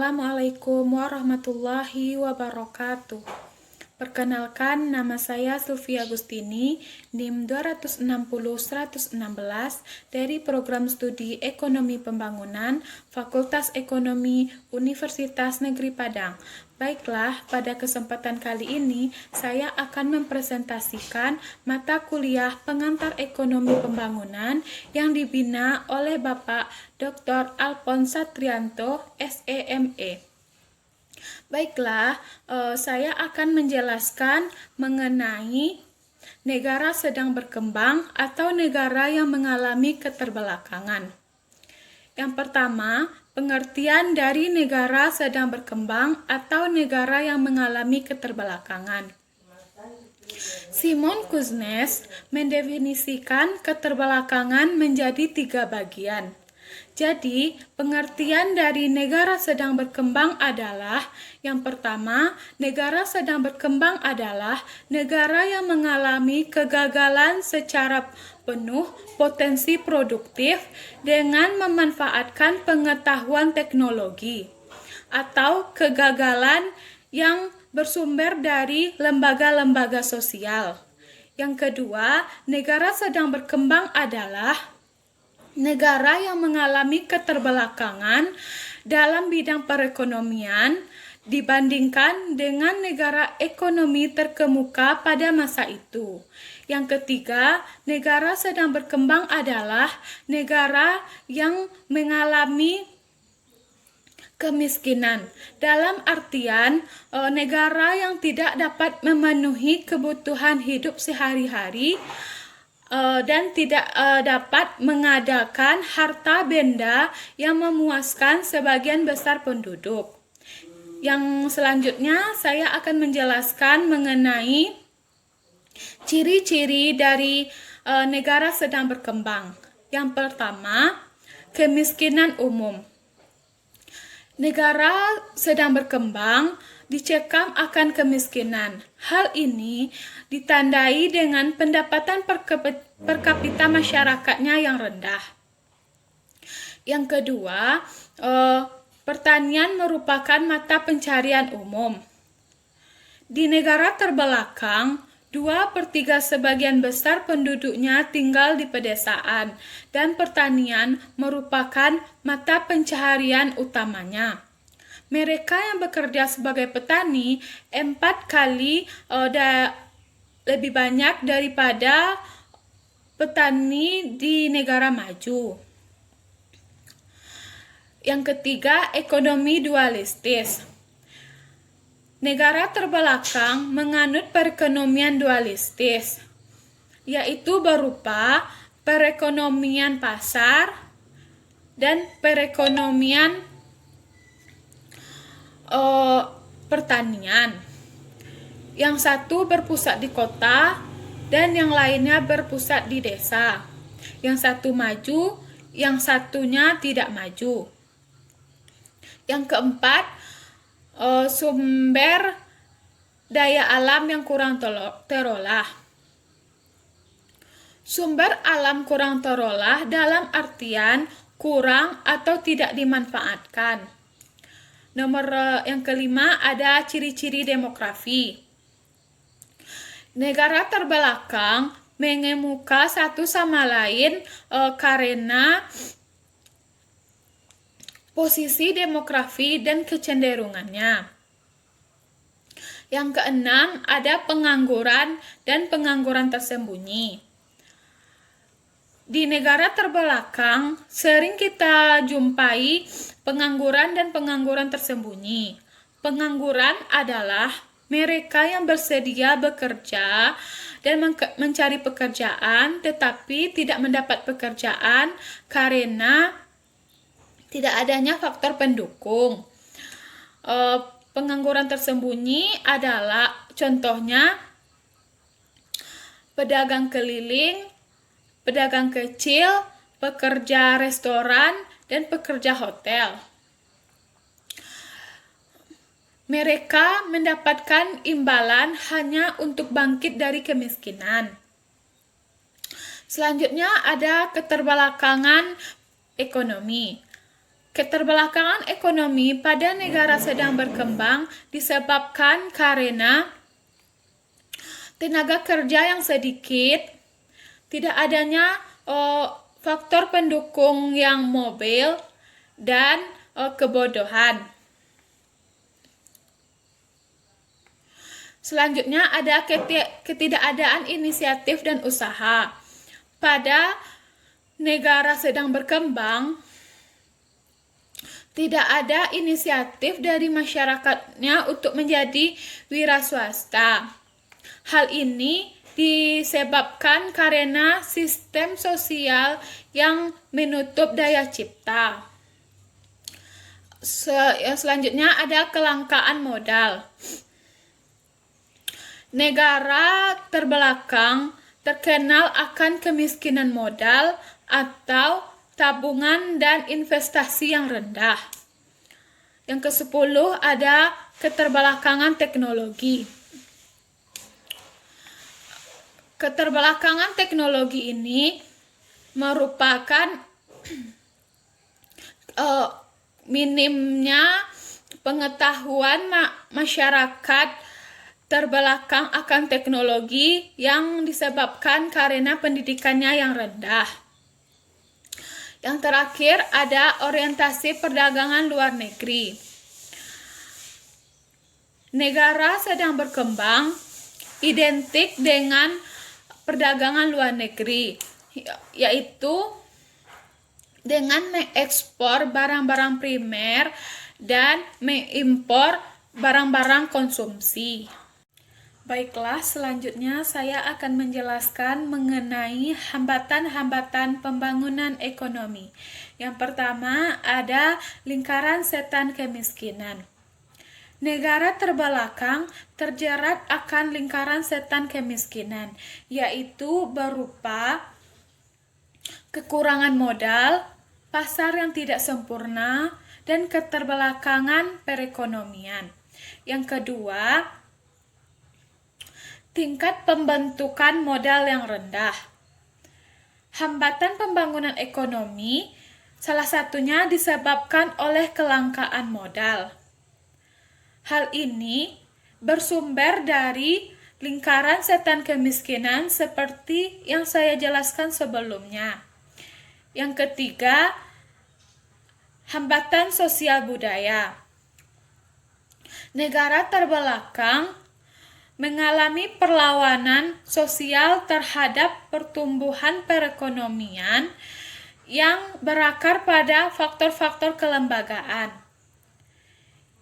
Assalamualaikum warahmatullahi wabarakatuh. Perkenalkan, nama saya Sylvia Agustini, NIM 260-116 dari Program Studi Ekonomi Pembangunan, Fakultas Ekonomi, Universitas Negeri Padang. Baiklah, pada kesempatan kali ini saya akan mempresentasikan mata kuliah Pengantar Ekonomi Pembangunan yang dibina oleh Bapak Dr. Alphonse Satrianto, SEME. Baiklah, saya akan menjelaskan mengenai negara sedang berkembang atau negara yang mengalami keterbelakangan. Yang pertama, pengertian dari negara sedang berkembang atau negara yang mengalami keterbelakangan. Simon Kuznets mendefinisikan keterbelakangan menjadi 3 bagian. Jadi, pengertian dari negara sedang berkembang adalah yang pertama, negara sedang berkembang adalah negara yang mengalami kegagalan secara penuh potensi produktif dengan memanfaatkan pengetahuan teknologi, atau kegagalan yang bersumber dari lembaga-lembaga sosial. Yang kedua, negara sedang berkembang adalah negara yang mengalami keterbelakangan dalam bidang perekonomian dibandingkan dengan negara ekonomi terkemuka pada masa itu. Yang ketiga, negara sedang berkembang adalah negara yang mengalami kemiskinan, dalam artian negara yang tidak dapat memenuhi kebutuhan hidup sehari-hari dan tidak dapat mengadakan harta benda yang memuaskan sebagian besar penduduk. Yang selanjutnya saya akan menjelaskan mengenai ciri-ciri dari negara sedang berkembang. Yang pertama, kemiskinan umum. Negara sedang berkembang dicekam akan kemiskinan. Hal ini ditandai dengan pendapatan per kapita masyarakatnya yang rendah. Yang kedua, pertanian merupakan mata pencarian umum. Di negara terbelakang, 2/3 sebagian besar penduduknya tinggal di pedesaan, dan pertanian merupakan mata pencaharian utamanya. Mereka yang bekerja sebagai petani 4 kali lebih banyak daripada petani di negara maju. Yang ketiga, ekonomi dualistis. Negara terbelakang menganut perekonomian dualistis, yaitu berupa perekonomian pasar dan perekonomian pertanian. Yang satu berpusat di kota dan yang lainnya berpusat di desa. Yang satu maju, yang satunya tidak maju. Yang keempat, sumber daya alam yang kurang terolah. Sumber alam kurang terolah dalam artian kurang atau tidak dimanfaatkan. Nomor yang kelima, ada ciri-ciri demografi. Negara terbelakang mengemuka satu sama lain karena posisi demografi dan kecenderungannya. Yang keenam, ada pengangguran dan pengangguran tersembunyi. Di negara terbelakang sering kita jumpai pengangguran dan pengangguran tersembunyi. Pengangguran adalah mereka yang bersedia bekerja dan mencari pekerjaan tetapi tidak mendapat pekerjaan karena tidak adanya faktor pendukung. Pengangguran tersembunyi adalah contohnya pedagang keliling, pedagang kecil, pekerja restoran, dan pekerja hotel. Mereka mendapatkan imbalan hanya untuk bangkit dari kemiskinan. Selanjutnya ada keterbelakangan ekonomi. Keterbelakangan ekonomi pada negara sedang berkembang disebabkan karena tenaga kerja yang sedikit, tidak adanya faktor pendukung yang mobil, dan kebodohan. Selanjutnya ada ketidakadaan inisiatif dan usaha. Pada negara sedang berkembang, tidak ada inisiatif dari masyarakatnya untuk menjadi wira swasta. Hal ini disebabkan karena sistem sosial yang menutup daya cipta. Selanjutnya ada kelangkaan modal. Negara terbelakang terkenal akan kemiskinan modal atau tabungan dan investasi yang rendah. Yang ke-10 ada keterbelakangan teknologi. Keterbelakangan teknologi ini merupakan minimnya pengetahuan masyarakat terbelakang akan teknologi yang disebabkan karena pendidikannya yang rendah. Yang terakhir ada orientasi perdagangan luar negeri. Negara sedang berkembang identik dengan perdagangan luar negeri, yaitu dengan mengekspor barang-barang primer dan mengimpor barang-barang konsumsi. Baiklah, selanjutnya saya akan menjelaskan mengenai hambatan-hambatan pembangunan ekonomi. Yang pertama ada lingkaran setan kemiskinan. Negara terbelakang terjerat akan lingkaran setan kemiskinan, yaitu berupa kekurangan modal, pasar yang tidak sempurna, dan keterbelakangan perekonomian. Yang kedua, tingkat pembentukan modal yang rendah. Hambatan pembangunan ekonomi salah satunya disebabkan oleh kelangkaan modal. Hal ini bersumber dari lingkaran setan kemiskinan seperti yang saya jelaskan sebelumnya. Yang ketiga, hambatan sosial budaya. Negara terbelakang mengalami perlawanan sosial terhadap pertumbuhan perekonomian yang berakar pada faktor-faktor kelembagaan.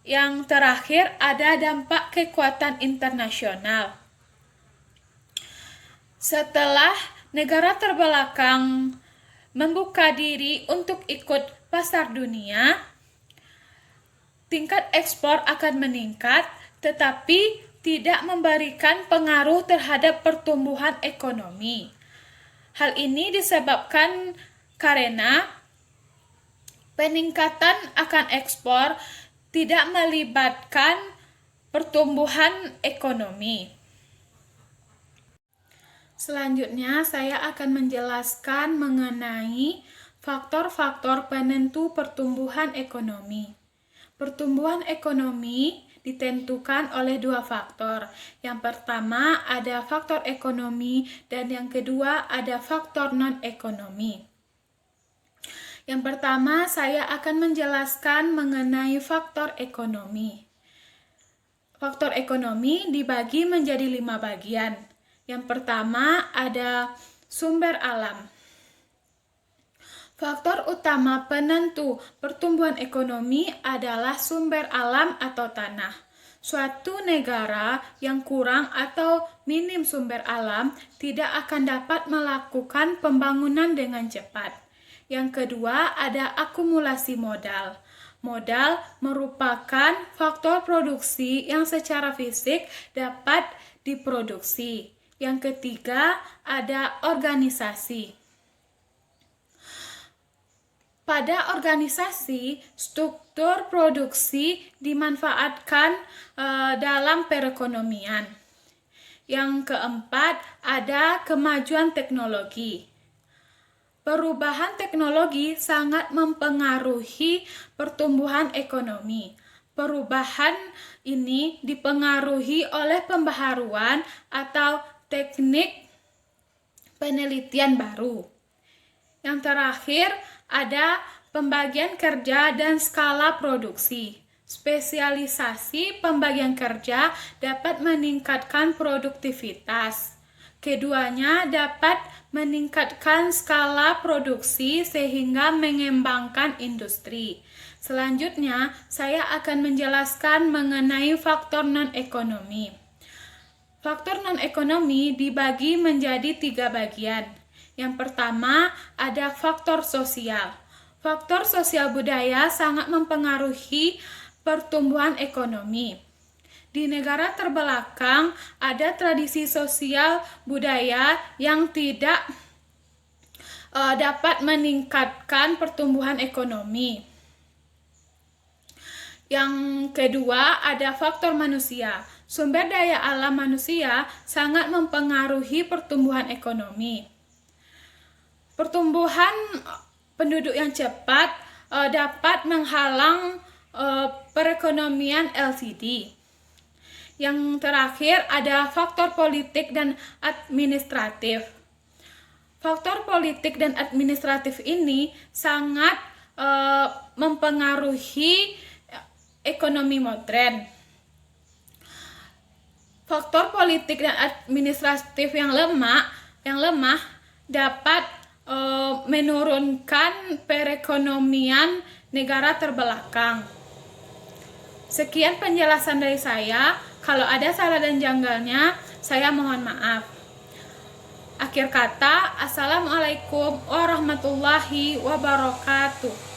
Yang terakhir ada dampak kekuatan internasional. Setelah negara terbelakang membuka diri untuk ikut pasar dunia, tingkat ekspor akan meningkat, tetapi tidak memberikan pengaruh terhadap pertumbuhan ekonomi. Hal ini disebabkan karena peningkatan akan ekspor tidak melibatkan pertumbuhan ekonomi. Selanjutnya, saya akan menjelaskan mengenai faktor-faktor penentu pertumbuhan ekonomi. Pertumbuhan ekonomi ditentukan oleh dua faktor. Yang pertama ada faktor ekonomi dan yang kedua ada faktor non-ekonomi. Yang pertama saya akan menjelaskan mengenai faktor ekonomi. Faktor ekonomi dibagi menjadi 5 bagian. Yang pertama ada sumber alam. Faktor utama penentu pertumbuhan ekonomi adalah sumber alam atau tanah. Suatu negara yang kurang atau minim sumber alam tidak akan dapat melakukan pembangunan dengan cepat. Yang kedua ada akumulasi modal. Modal merupakan faktor produksi yang secara fisik dapat diproduksi. Yang ketiga ada organisasi. Pada organisasi, struktur produksi dimanfaatkan dalam perekonomian. Yang keempat, ada kemajuan teknologi. Perubahan teknologi sangat mempengaruhi pertumbuhan ekonomi. Perubahan ini dipengaruhi oleh pembaharuan atau teknik penelitian baru. Yang terakhir ada pembagian kerja dan skala produksi. Spesialisasi pembagian kerja dapat meningkatkan produktivitas. Keduanya dapat meningkatkan skala produksi sehingga mengembangkan industri. Selanjutnya, saya akan menjelaskan mengenai faktor non-ekonomi. Faktor non-ekonomi dibagi menjadi 3 bagian. Yang pertama, ada faktor sosial. Faktor sosial budaya sangat mempengaruhi pertumbuhan ekonomi. Di negara terbelakang ada tradisi sosial budaya yang tidak dapat meningkatkan pertumbuhan ekonomi. Yang kedua ada faktor manusia. Sumber daya alam manusia sangat mempengaruhi pertumbuhan ekonomi. Pertumbuhan penduduk yang cepat dapat menghalang perekonomian LCD. Yang terakhir ada faktor politik dan administratif. Faktor politik dan administratif ini sangat mempengaruhi ekonomi modern. Faktor politik dan administratif yang lemah dapat menurunkan perekonomian negara terbelakang. Sekian penjelasan dari saya. Kalau ada salah dan janggalnya, saya mohon maaf. Akhir kata, Assalamualaikum warahmatullahi wabarakatuh.